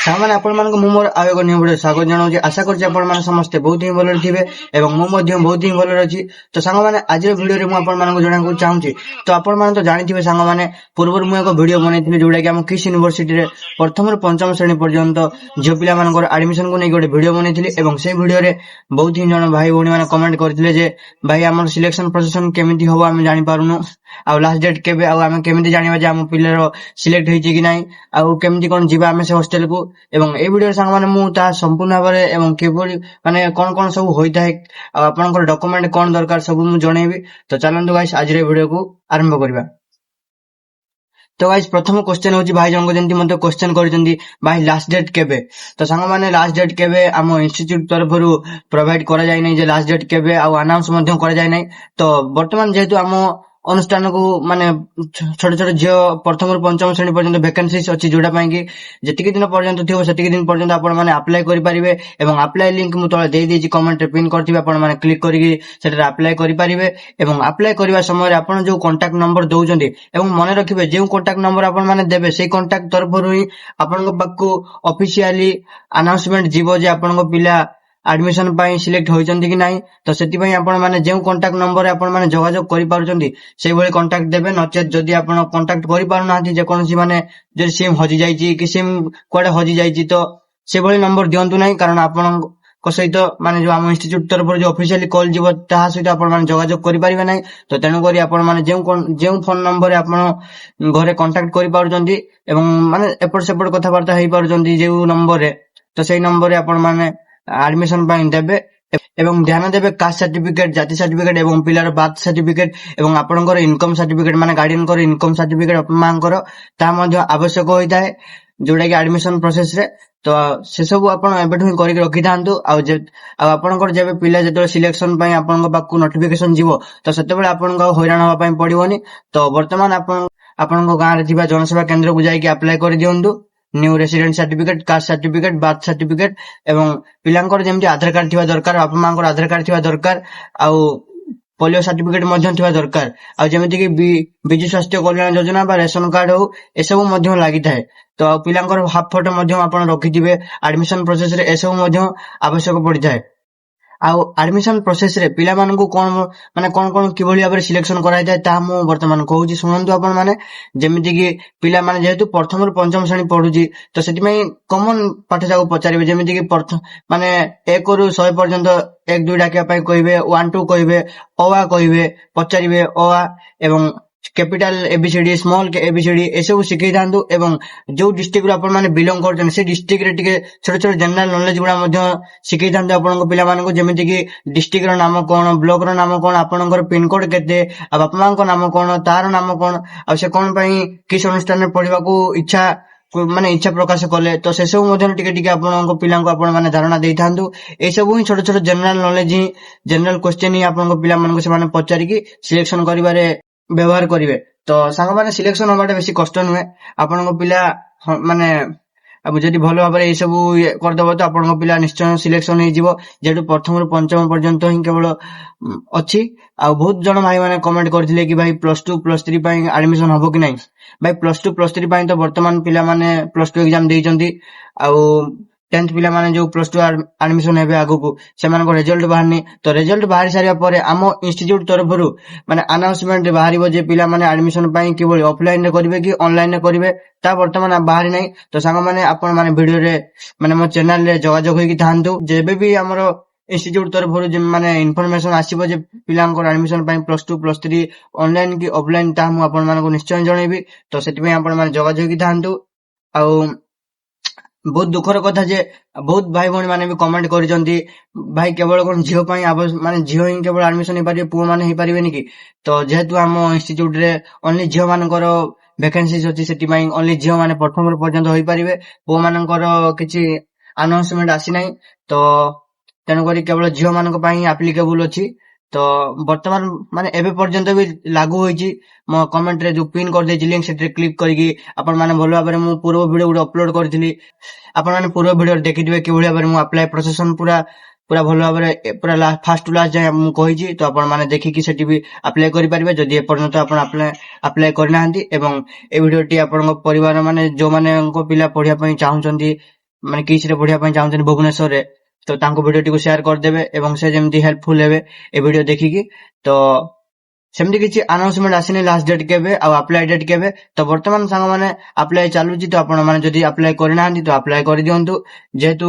ସାଙ୍ଗମାନେ ଆପଣମାନଙ୍କୁ ମୁଁ ମୋର ଆଉ ଏକ ନ୍ୟୁ ଭିଡିଓ ସ୍ୱାଗତ ଜଣାଉଛି। ଆଶା କରୁଛି ଆପଣମାନେ ସମସ୍ତେ ବହୁତ ହିଁ ଭଲରେ ଥିବେ ଏବଂ ମୁଁ ମଧ୍ୟ ବହୁତ ହିଁ ଭଲରେ ଅଛି। ତ ସାଙ୍ଗମାନେ ଆଜିର ଭିଡିଓରେ ମୁଁ ଆପଣମାନଙ୍କୁ ଜଣାଇବାକୁ ଚାହୁଁଛି, ତ ଆପଣମାନେ ତ ଜାଣିଥିବେ ସାଙ୍ଗମାନେ, ପୂର୍ବରୁ ମୁଁ ଏକ ଭିଡିଓ ବନେଇଥିଲି ଯୋଉଟାକି ଆମ କିସ୍ ୟୁନିଭର୍ସିଟିରେ ପ୍ରଥମରୁ ପଞ୍ଚମ ଶ୍ରେଣୀ ପର୍ଯ୍ୟନ୍ତ ଝିଅ ପିଲାମାନଙ୍କର ଆଡମିସନକୁ ନେଇ ଗୋଟେ ଭିଡିଓ ବନେଇଥିଲି ଏବଂ ସେଇ ଭିଡିଓରେ ବହୁତ ହିଁ ଜଣ ଭାଇ ଭଉଣୀ ମାନେ କମେଣ୍ଟ କରିଥିଲେ ଯେ ଭାଇ ଆମର ସିଲେକ୍ସନ ପ୍ରୋସେସନ କେମିତି ହବ ଆମେ ଜାଣିପାରୁନୁ, ଆଉ ଲାଷ୍ଟ ଡେଟ୍ କେବେ, ଆଉ ଆମେ କେମିତି ଜାଣିବା ଯେ ଆମ ପିଲାର ସିଲେକ୍ଟ ହେଇଛି କି ନାହିଁ, ଆଉ କେମିତି କଣ ଯିବା ଆମେ ସେ ହଷ୍ଟେଲକୁ। ଏବଂ এই ଭିଡିଓରେ ସାଙ୍ଗମାନେ ମୁଁ ତାହା ସମ୍ପୂର୍ଣ୍ଣ ଭାବରେ ଏବଂ କିଭଳି ମାନେ କଣ କଣ ସବୁ ହୋଇଥାଏ ଆଉ ଆପଣଙ୍କର ଡକୁମେଣ୍ଟ କଣ ଦରକାର ସବୁ ମୁଁ ଜଣେଇବି। ତ ଚାଲନ୍ତୁ ଗାଇସ୍ ଆଜିର ଏ ଭିଡିଓକୁ ଆରମ୍ଭ କରିବା। ତ ଗାଇସ୍ ପ୍ରଥମ କ୍ୱେଶ୍ଚନ ହଉଛି ଭାଇ ଜଣଙ୍କ ଯେମିତି ମତେ କ୍ୱେଶ୍ଚନ କରିଛନ୍ତି ଭାଇ ଲାଷ୍ଟ ଡେଟ୍ କେବେ। ତ ସାଙ୍ଗମାନେ ଲାଷ୍ଟ ଡେଟ୍ କେବେ ଆମ ଇନଷ୍ଟିଚ୍ୟୁଟ ତରଫରୁ ପ୍ରୋଭାଇଡ କରାଯାଇ ନାହିଁ ଯେ ଲାଷ୍ଟ ଡେଟ୍ କେବେ, ଆଉ ଆନାଉନ୍ସ ମଧ୍ୟ କରାଯାଇ ନାହିଁ। ତ ବର୍ତ୍ତମାନ ଯେହେତୁ ଆମ ଅନୁଷ୍ଠାନକୁ ମାନେ ଛୋଟ ଛୋଟ ଝିଅ ପ୍ରଥମରୁ ପଞ୍ଚମ ଶ୍ରେଣୀ ପର୍ଯ୍ୟନ୍ତ ଭ୍ୟାକେନ୍ସିସ୍ ଅଛି, ଯୋଉଟା ପାଇଁ କି ଯେତିକି ଦିନ ପର୍ଯ୍ୟନ୍ତ ଥିବ ସେତିକି ଦିନ ପର୍ଯ୍ୟନ୍ତ ଆପଣମାନେ ଆପ୍ଲାଏ କରିପାରିବେ ଏବଂ ଆପ୍ଲାଏ ଲିଙ୍କ ମୁଁ ତଳେ ଦେଇଦେଇଛି, କମେଣ୍ଟରେ ପିନ୍ କରିଥିବେ, ଆପଣମାନେ କ୍ଲିକ୍ କରିକି ସେଠାରେ ଆପ୍ଲାଏ କରିପାରିବେ। ଏବଂ ଆପ୍ଲାଏ କରିବା ସମୟରେ ଆପଣ ଯୋଉ କଣ୍ଟାକ୍ଟ ନମ୍ବର ଦଉଛନ୍ତି ଏବଂ ମନେ ରଖିବେ ଯେଉଁ କଣ୍ଟାକ୍ଟ ନମ୍ବର ଆପଣମାନେ ଦେବେ ସେଇ କଣ୍ଟାକ୍ଟ ତରଫରୁ ହିଁ ଆପଣଙ୍କ ପାଖକୁ ଅଫିସିଆଲି ଆନାଉନ୍ସମେଣ୍ଟ ଯିବ ଯେ ଆପଣଙ୍କ ପିଲା ଆଡମିସନ ପାଇଁ ସିଲେକ୍ଟ ହୋଇଛନ୍ତି କି ନାହିଁ। ତ ସେଥିପାଇଁ ଆପଣମାନେ ଯେଉଁ କଣ୍ଟାକ୍ଟ ନମ୍ବରରେ ଆପଣମାନେ ଯୋଗାଯୋଗ କରିପାରୁଛନ୍ତି ସେଇଭଳି କଣ୍ଟାକ୍ଟ ଦେବେ। ନଚେତ୍ ଯଦି ଆପଣ କଣ୍ଟାକ୍ଟ କରିପାରୁନାହାନ୍ତି, ଯେକୌଣସି ମାନେ ଯଦି ସିମ୍ ହଜି ଯାଇଛି କି ସିମ୍ କୁଆଡେ ହଜି ଯାଇଛି, ତ ସେଭଳି ନମ୍ବର ଦିଅନ୍ତୁ ନାହିଁ, କାରଣ ଆପଣଙ୍କ ସହିତ ମାନେ ଯୋଉ ଆମ ଇନଷ୍ଟିଚ୍ୟୁଟ ତରଫରୁ ଯୋଉ ଅଫିସିଆଲି କଲ୍ ଯିବ ତାହା ସହିତ ଆପଣମାନେ ଯୋଗାଯୋଗ କରିପାରିବେ ନାହିଁ। ତ ତେଣୁକରି ଆପଣମାନେ ଯେଉଁ ଫୋନ ନମ୍ବରରେ ଆପଣ ଘରେ କଣ୍ଟାକ୍ଟ କରିପାରୁଛନ୍ତି ଏବଂ ମାନେ ଏପଟ ସେପଟ କଥାବାର୍ତ୍ତା ହେଇପାରୁଛନ୍ତି ଯେଉଁ ନମ୍ବରରେ, ତ ସେଇ ନମ୍ବରରେ ଆପଣମାନେ ଆଡମିସନ ପାଇଁ ଦେବେ। ଏବଂ ଧ୍ୟାନ ଦେବେ କାଷ୍ଟ ସାର୍ଟିଫିକେଟ, ଜାତି ସାର୍ଟିଫିକେଟ ଏବଂ ପିଲାର ବାର୍ଥ ସାର୍ଟିଫିକେଟ ଏବଂ ଆପଣଙ୍କର ଇନକମ ସାର୍ଟିଫିକେଟ ମାନେ ଗାର୍ଡିଆନଙ୍କର ଇନକମ ସାର୍ଟିଫିକେଟ ବାପା ମାଙ୍କର ତାହା ମଧ୍ୟ ଆବଶ୍ୟକ ହୋଇଥାଏ ଯୋଉଟା କି ଆଡମିସନ ପ୍ରୋସେସରେ। ତ ସେସବୁ ଆପଣ ଏବେଠୁ ହିଁ କରିକି ରଖିଥାନ୍ତୁ। ଆଉ ଆପଣଙ୍କର ଯେବେ ପିଲା ଯେତେବେଳେ ସିଲେକ୍ସନ ପାଇଁ ଆପଣଙ୍କ ପାଖକୁ ନୋଟିଫିକେସନ ଯିବ, ତ ସେତେବେଳେ ଆପଣଙ୍କୁ ଆଉ ହଇରାଣ ହବା ପାଇଁ ପଡିବନି। ତ ବର୍ତ୍ତମାନ ଆପଣଙ୍କ ଗାଁରେ ଥିବା ଜନସେବା କେନ୍ଦ୍ରକୁ ଯାଇକି ଆପ୍ଲାଏ କରିଦିଅନ୍ତୁ new resident certificate, caste certificate, birth certificate ଏବଂ ପିଲାଙ୍କର ଯେମିତି ଆଧାର କାର୍ଡ ଥିବା ଦରକାର, ବାପା ମାଙ୍କର ଆଧାର କାର୍ଡ ଥିବା ଦରକାର, ଆଉ ପୋଲିଓ ସାର୍ଟିଫିକେଟ ମଧ୍ୟ ଥିବା ଦରକାର, ଆଉ ଯେମିତିକି ବିଜୁ ସ୍ୱାସ୍ଥ୍ୟ କଲ୍ୟାଣ ଯୋଜନା ବା ରେସନ କାର୍ଡ ହଉ, ଏସବୁ ମଧ୍ୟ ଲାଗିଥାଏ। ତ ପିଲାଙ୍କର ହାଫ ଫଟୋ ମଧ୍ୟ ଆପଣ ରଖିଥିବେ। ଆଡମିସନ ପ୍ରୋସେସରେ ଏସବୁ ମଧ୍ୟ ଆବଶ୍ୟକ ପଡିଥାଏ। ଆଉ ଆଡମିସନ ପ୍ରୋସେସରେ ପିଲାମାନଙ୍କୁ କଣ ମାନେ କଣ କଣ କିଭଳି ଭାବରେ ସିଲେକ୍ସନ କରାଯାଇଥାଏ ତାହା ମୁଁ ବର୍ତ୍ତମାନ କହୁଛି, ଶୁଣନ୍ତୁ ଆପଣମାନେ। ଯେମିତିକି ପିଲାମାନେ ଯେହେତୁ ପ୍ରଥମରୁ ପଞ୍ଚମ ଶ୍ରେଣୀ ପଢୁଛି, ତ ସେଥିପାଇଁ କମନ ପାଠ ଯାକ ପଚାରିବେ, ଯେମିତିକି ମାନେ 1ରୁ 100 ପର୍ଯ୍ୟନ୍ତ 1 2 ଡାକିବା ପାଇଁ କହିବେ, 1 2 କହିବେ, ଅ ଆ କହିବେ, ପଚାରିବେ ଅ ଆ ଏବଂ କ୍ୟାପିଟାଲ ଏବିସିଡି, ସ୍ମଲ ଏବିସିଡି ଏସବୁ ଶିଖେଇଥାନ୍ତୁ। ଏବଂ ଯୋଉ ଡିଷ୍ଟ୍ରିକ୍ଟରୁ ଆପଣମାନେ ବିଲଙ୍ଗ କରୁଛନ୍ତି ସେ ଡିଷ୍ଟ୍ରିକ୍ଟରେ ଟିକେ ଛୋଟ ଛୋଟ ଜେନେରାଲ ନଲେଜ ଗୁଡା ମଧ୍ୟ ଶିଖେଇଥାନ୍ତୁ ଆପଣଙ୍କ ପିଲାମାନଙ୍କୁ, ଯେମିତିକି ଡିଷ୍ଟ୍ରିକ୍ଟର ନାମ କଣ, ବ୍ଲକର ନାମ କଣ, ଆପଣଙ୍କର ପିନକୋଡ କେତେ, ଆଉ ବାପା ମାଙ୍କ ନାମ କଣ, ତାର ନାମ କଣ, ଆଉ ସେ କଣ ପାଇଁ କିସ୍ ଅନୁଷ୍ଠାନରେ ପଢିବାକୁ ଇଚ୍ଛା ପ୍ରକାଶ କଲେ, ତ ସେସବୁ ମଧ୍ୟ ଟିକେ ଟିକେ ଆପଣଙ୍କ ପିଲାଙ୍କୁ ଆପଣ ମାନେ ଧାରଣା ଦେଇଥାନ୍ତୁ। ଏସବୁ ହିଁ ଛୋଟ ଛୋଟ ଜେନେରାଲ ନଲେଜ ହିଁ, ଜେନେରାଲ କ୍ୱେଶ୍ଚନ ହିଁ ଆପଣଙ୍କ ପିଲାମାନଙ୍କୁ ସେମାନେ ପଚାରିକି ସିଲେକ୍ସନ କରିବାରେ ବ୍ୟବହାର କରିବେ। ତ ସାଙ୍ଗମାନେ ସିଲେକ୍ସନ ହବାଟା ବେଶୀ କଷ୍ଟ ନୁହେଁ। ଆପଣଙ୍କ ପିଲା ମାନେ ଯଦି ଭଲ ଭାବରେ ଏଇ ସବୁ କରିଦବ ତ ଆପଣଙ୍କ ପିଲା ନିଶ୍ଚୟ ସିଲେକ୍ସନ ହେଇଯିବ, ଯେହେତୁ ପ୍ରଥମରୁ ପଞ୍ଚମ ପର୍ଯ୍ୟନ୍ତ ହିଁ କେବଳ ଅଛି। ଆଉ ବହୁତ ଜଣ ଭାଇ ମାନେ କମେଣ୍ଟ କରିଥିଲେ କି ଭାଇ +2 +3 ପାଇଁ ଆଡମିସନ ହବ କି ନାହିଁ। ଭାଇ +2 +3 ପାଇଁ ତ ବର୍ତ୍ତମାନ ପିଲାମାନେ +2 ଏକ୍ଜାମ ଦେଇଛନ୍ତି, ଆଉ 10th ପିଲାମାନେ ଯୋଉ +2 ଆଡମିସନ ହେବେ ଆଗକୁ ସେମାନଙ୍କ ରେଜଲ୍ଟ ବାହାରିନି। ତ ରେଜଲ୍ଟ ବାହାରି ସାରିବା ପରେ ଆମ ଇନଷ୍ଟିଚ୍ୟୁଟ ତରଫରୁ ମାନେ ଆନାଉନ୍ସମେଣ୍ଟ ବାହାରିବ ଯେ ପିଲାମାନେ ଆଡମିସନ ପାଇଁ କିଭଳି ଅଫଲାଇନରେ କରିବେ କି ଅନଲାଇନରେ କରିବେ, ତା ବର୍ତ୍ତମାନ ବାହାରି ନାହିଁ। ତ ସାଙ୍ଗମାନେ ଆପଣ ମାନେ ଭିଡିଓରେ ମାନେ ମୋ ଚ୍ୟାନେଲରେ ଯୋଗାଯୋଗ ହେଇକି ଥାନ୍ତୁ। ଯେବେ ବି ଆମର ଇନଷ୍ଟିଚ୍ୟୁଟ ତରଫରୁ ମାନେ ଇନଫରମେସନ ଆସିବ ଯେ ପିଲାଙ୍କର ଆଡମିସନ ପାଇଁ +2 +3 ଅନଲାଇନ କି ଅଫଲାଇନ, ତାହା ମୁଁ ଆପଣମାନଙ୍କୁ ନିଶ୍ଚୟ ଜଣେଇବି। ତ ସେଥିପାଇଁ ଆପଣ ମାନେ ଯୋଗାଯୋଗ ହେଇକି ଥାନ୍ତୁ। ଆଉ ବହୁତ ଦୁଃଖର କଥା ଯେ ବହୁତ ଭାଇ ଭଉଣୀ ମାନେ ବି କମେଣ୍ଟ କରିଛନ୍ତି ଭାଇ କେବଳ କଣ ଝିଅ ପାଇଁ ମାନେ ଝିଅ ହିଁ କେବଳ ଆଡମିସନ ହେଇପାରିବେ, ପୁଅ ମାନେ ହେଇପାରିବେନି କି। ତ ଯେହେତୁ ଆମ ଇନଷ୍ଟିଚ୍ୟୁଟରେ ଓନ୍ଲି ଝିଅ ମାନଙ୍କର ଭ୍ୟାକେନ୍ସିଜ ଅଛି, ସେଥିପାଇଁ ଓନ୍ଲି ଝିଅ ମାନେ ପ୍ରଥମରୁ ପର୍ଯ୍ୟନ୍ତ ହୋଇପାରିବେ, ପୁଅ ମାନଙ୍କର କିଛି ଆନାଉନ୍ସମେଣ୍ଟ ଆସିନାହିଁ। ତ ତେଣୁକରି କେବଳ ଝିଅ ମାନଙ୍କ ପାଇଁ ଆପ୍ଲିକେବୁଲ ଅଛି। ତ ବର୍ତ୍ତମାନ ମାନେ ଏବେ ପର୍ଯ୍ୟନ୍ତ ବି ଲାଗୁ ହୋଇଛି। ମୋ କମେଣ୍ଟରେ ଯୋଉ ପିନ୍ କରିଦେଇଛି ଲିଙ୍କ, ସେଥିରେ କ୍ଲିକ୍ କରିକି ଆପଣ ମାନେ ଭଲ ଭାବରେ ମୁଁ ପୂର୍ବ ଭିଡିଓ ଗୋଟେ ଅପଲୋଡ କରିଥିଲି, ଆପଣ ମାନେ ପୂର୍ବ ଭିଡିଓରେ ଦେଖିଥିବେ କିଭଳି ଭାବରେ ମୁଁ ଆପ୍ଲାଏ ପ୍ରୋସେସନ ପୁରା ଭଲ ଭାବରେ ପୁରା ଫାଷ୍ଟ ଟୁ ଲାଷ୍ଟ ଯାଏ ମୁଁ କହିଛି। ତ ଆପଣ ମାନେ ଦେଖିକି ସେଠି ବି ଆପ୍ଲାଏ କରିପାରିବେ ଯଦି ଏପର୍ଯ୍ୟନ୍ତ ଆପଣ ଆପ୍ଲାଏ କରିନାହାନ୍ତି। ଏବଂ ଏ ଭିଡିଓଟି ଆପଣଙ୍କ ପରିବାର ମାନେ ଯୋଉମାନଙ୍କ ପିଲା ପଢିବା ପାଇଁ ଚାହୁଁଛନ୍ତି ମାନେ କିଛିରେ ପଢିବା ପାଇଁ ଚାହୁଁଛନ୍ତି ଭୁବନେଶ୍ୱରରେ, ତ ତାଙ୍କୁ ଭିଡିଓଟିକୁ ସେୟାର କରିଦେବେ ଏବଂ ସେ ଯେମିତି ହେଲ୍ପଫୁଲ ହେବେ ଏ ଭିଡିଓ ଦେଖିକି। ତ ସେମିତି କିଛି ଆନାଉନ୍ସମେଣ୍ଟ ଆସିନି ଲାଷ୍ଟ ଡେଟ୍ କେବେ ଆଉ ଆପ୍ଲାଏ ଡେଟ୍ କେବେ। ତ ବର୍ତ୍ତମାନ ସାଙ୍ଗମାନେ ଆପ୍ଲାଏ ଚାଲୁଛି, ତ ଆପଣ ମାନେ ଯଦି ଆପ୍ଲାଏ କରିନାହାନ୍ତି ତ ଆପ୍ଲାଏ କରିଦିଅନ୍ତୁ। ଯେହେତୁ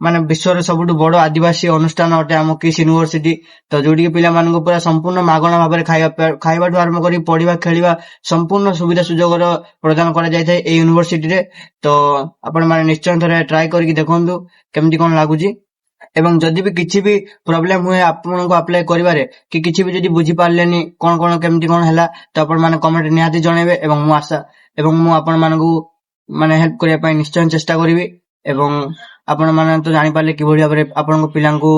ମାନେ ବିଶ୍ୱର ସବୁଠୁ ବଡ ଆଦିବାସୀ ଅନୁଷ୍ଠାନ ଅଟେ ଆମ କିସ୍ ୟୁନିଭର୍ସିଟି, ତ ଯୋଉଠିକି ପିଲାମାନଙ୍କୁ ପୁରା ସମ୍ପୂର୍ଣ୍ଣ ମାଗଣା ଭାବରେ ଖାଇବାଠୁ ଆରମ୍ଭ କରି ପଢିବା ଖେଳିବା ସମ୍ପୂର୍ଣ୍ଣ ସୁବିଧା ସୁଯୋଗର ପ୍ରଦାନ କରାଯାଇଥାଏ ଏଇ ୟୁନିଭର୍ସିଟିରେ। ତ ଆପଣ ମାନେ ନିଶ୍ଚୟ ଥରେ ଟ୍ରାଏ କରିକି ଦେଖନ୍ତୁ କେମିତି କଣ ଲାଗୁଛି। ଏବଂ ଯଦି ବି କିଛି ବି ପ୍ରୋବ୍ଲେମ ହୁଏ ଆପଣଙ୍କୁ ଆପ୍ଲାଏ କରିବାରେ, କି କିଛି ବି ଯଦି ବୁଝିପାରିଲେନି କଣ କଣ କେମିତି କଣ ହେଲା, ତ ଆପଣ ମାନେ କମେଣ୍ଟ ନିହାତି ଜଣେଇବେ ଏବଂ ମୁଁ ଆପଣ ମାନଙ୍କୁ ମାନେ ହେଲ୍ପ କରିବା ପାଇଁ ନିଶ୍ଚୟ ଚେଷ୍ଟା କରିବି। ଏବଂ ଆପଣ ମାନେ ତ ଜାଣିପାରିଲେ କିଭଳି ଭାବରେ ଆପଣଙ୍କ ପିଲାଙ୍କୁ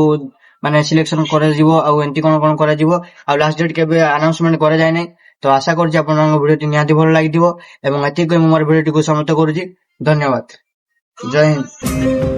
ମାନେ ସିଲେକ୍ସନ କରାଯିବ ଆଉ ଏମିତି କଣ କଣ କରାଯିବ। ଆଉ ଲାଷ୍ଟ ଡେଟ୍ କେବେ ଆନାଉନ୍ସମେଣ୍ଟ କରାଯାଏ ନାହିଁ। ତ ଆଶା କରୁଛି ଆପଣଙ୍କ ଭିଡିଓଟି ନିହାତି ଭଲ ଲାଗିଥିବ ଏବଂ ଏତିକି କହି ମୁଁ ମୋର ଭିଡିଓଟିକୁ ସମାପ୍ତ କରୁଛି। ଧନ୍ୟବାଦ। ଜୟ ହିନ୍ଦ।